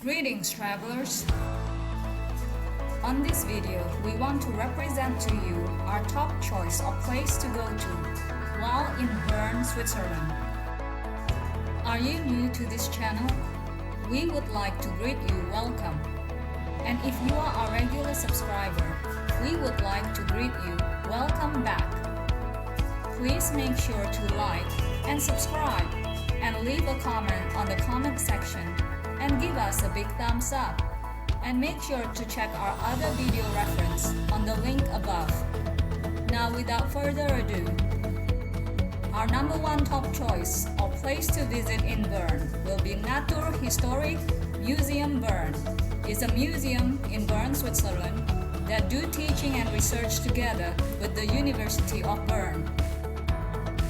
Greetings travelers! On this video, we want to represent to you our top choice of place to go to while in Bern, Switzerland. Are you new to this channel? We would like to greet you welcome. And if you are a regular subscriber, we would like to greet you welcome back. Please make sure to like and subscribe and leave a comment on the comment section and give us a big thumbs up. And make sure to check our other video reference on the link above. Now without further ado, our number one top choice of place to visit in Bern will be Naturhistoric Museum Bern. It's a museum in Bern, Switzerland that do teaching and research together with the University of Bern.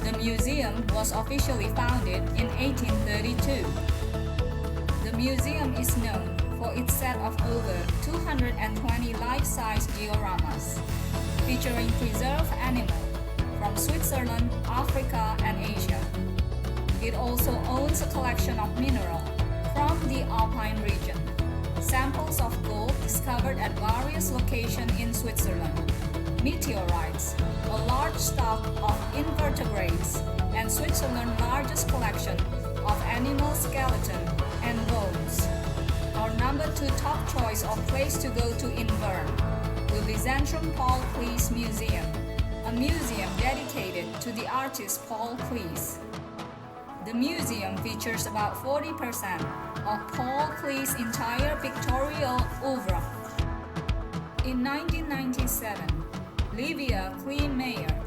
The museum was officially founded in 1832. The museum is known for its set of over 220 life-size dioramas featuring preserved animals from Switzerland, Africa, and Asia. It also owns a collection of minerals from the Alpine region, samples of gold discovered at various locations in Switzerland, meteorites, a large stock of invertebrates, and Switzerland's largest collection of animal skeleton and bones. Our number two top choice of place to go to in Bern will be Zentrum Paul Klees Museum, a museum dedicated to the artist Paul Klees. The museum features about 40% of Paul Klees' entire pictorial oeuvre. In 1997, Livia Klein-Meyer,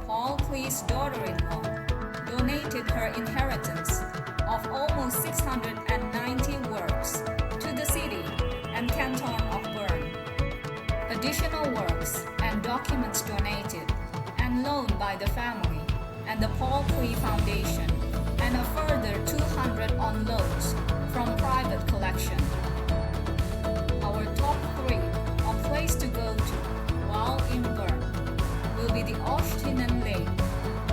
Paul Klees' daughter-in-law, donated her inheritance of almost 690 works to the city and canton of Bern. Additional works and documents donated and loaned by the family and the Paul Klee Foundation, and a further 200 on loans from private collection. Our top three of place to go to while in Bern will be the Oeschinen Lake.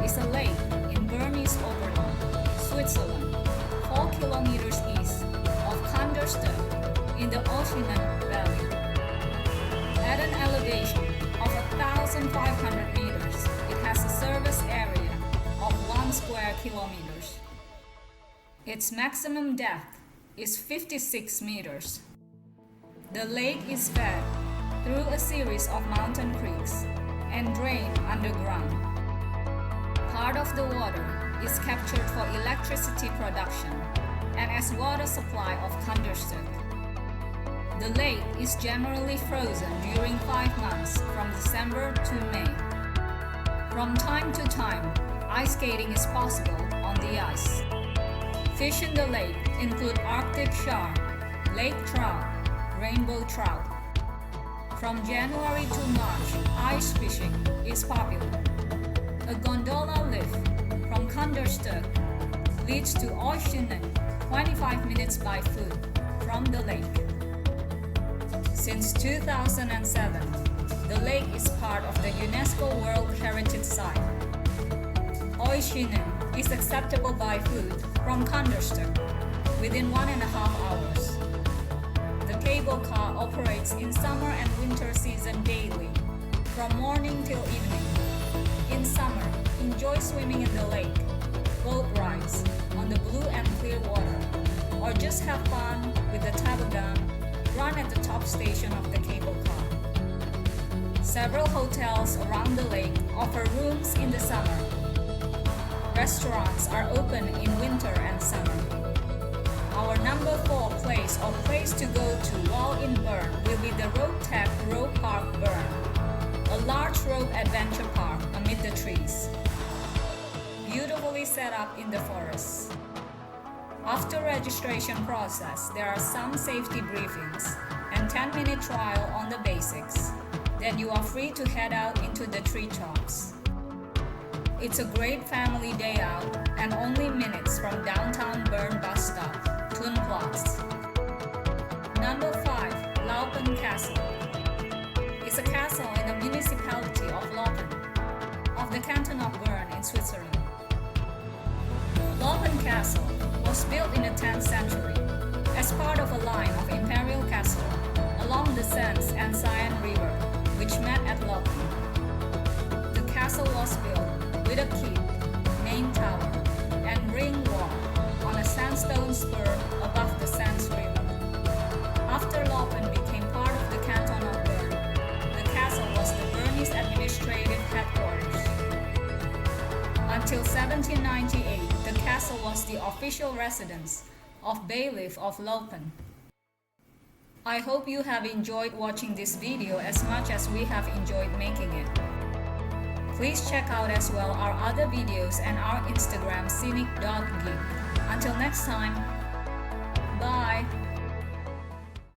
It's a lake in Bernese Oberland, Switzerland, 4 kilometers east of Kandersteg in the Oeschinen Valley. At an elevation of 1,500 meters, it has a surface area of 1 square kilometers. Its maximum depth is 56 meters. The lake is fed through a series of mountain creeks and drained underground. Part of the water is captured for electricity production and as water supply of Kandersteg. The lake is generally frozen during 5 months from December to May. From time to time, ice skating is possible on the ice. Fish in the lake include Arctic char, lake trout, rainbow trout. From January to March, ice fishing is popular. A gondola lift from Kandersteg leads to Oeschinen, 25 minutes by foot from the lake. Since 2007, the lake is part of the UNESCO World Heritage Site. Oeschinen is acceptable by foot from Kandersteg within 1.5 hours. The cable car operates in summer and winter season daily, from morning till evening. In summer, enjoy swimming in the lake, boat rides on the blue and clear water, or just have fun with the toboggan run at the top station of the cable car. Several hotels around the lake offer rooms in the summer. Restaurants are open in winter and summer. Our number 4 place or place to go to while in Bern will be the Roadtech Rope Park Bern, a large rope adventure park amid the trees, beautifully set up in the forest. After registration process, there are some safety briefings and 10-minute trial on the basics. Then you are free to head out into the treetops. It's a great family day out and only minutes from downtown Bern bus stop, Tunplatz. Number 5, Laupen Castle. It's a castle in the municipality of Laupen, of the canton of Bern in Switzerland. Laupen Castle was built in the 10th century as part of a line of and Seine River, which met at Laupen. The castle was built with a keep, main tower, and ring wall on a sandstone spur above the Seine River. After Laupen became part of the canton of Bern, the castle was the Bernese administrative headquarters. Until 1798, the castle was the official residence of Bailiff of Laupen. I hope you have enjoyed watching this video as much as we have enjoyed making it. Please check out as well our other videos and our Instagram scenic.geek. Until next time, bye!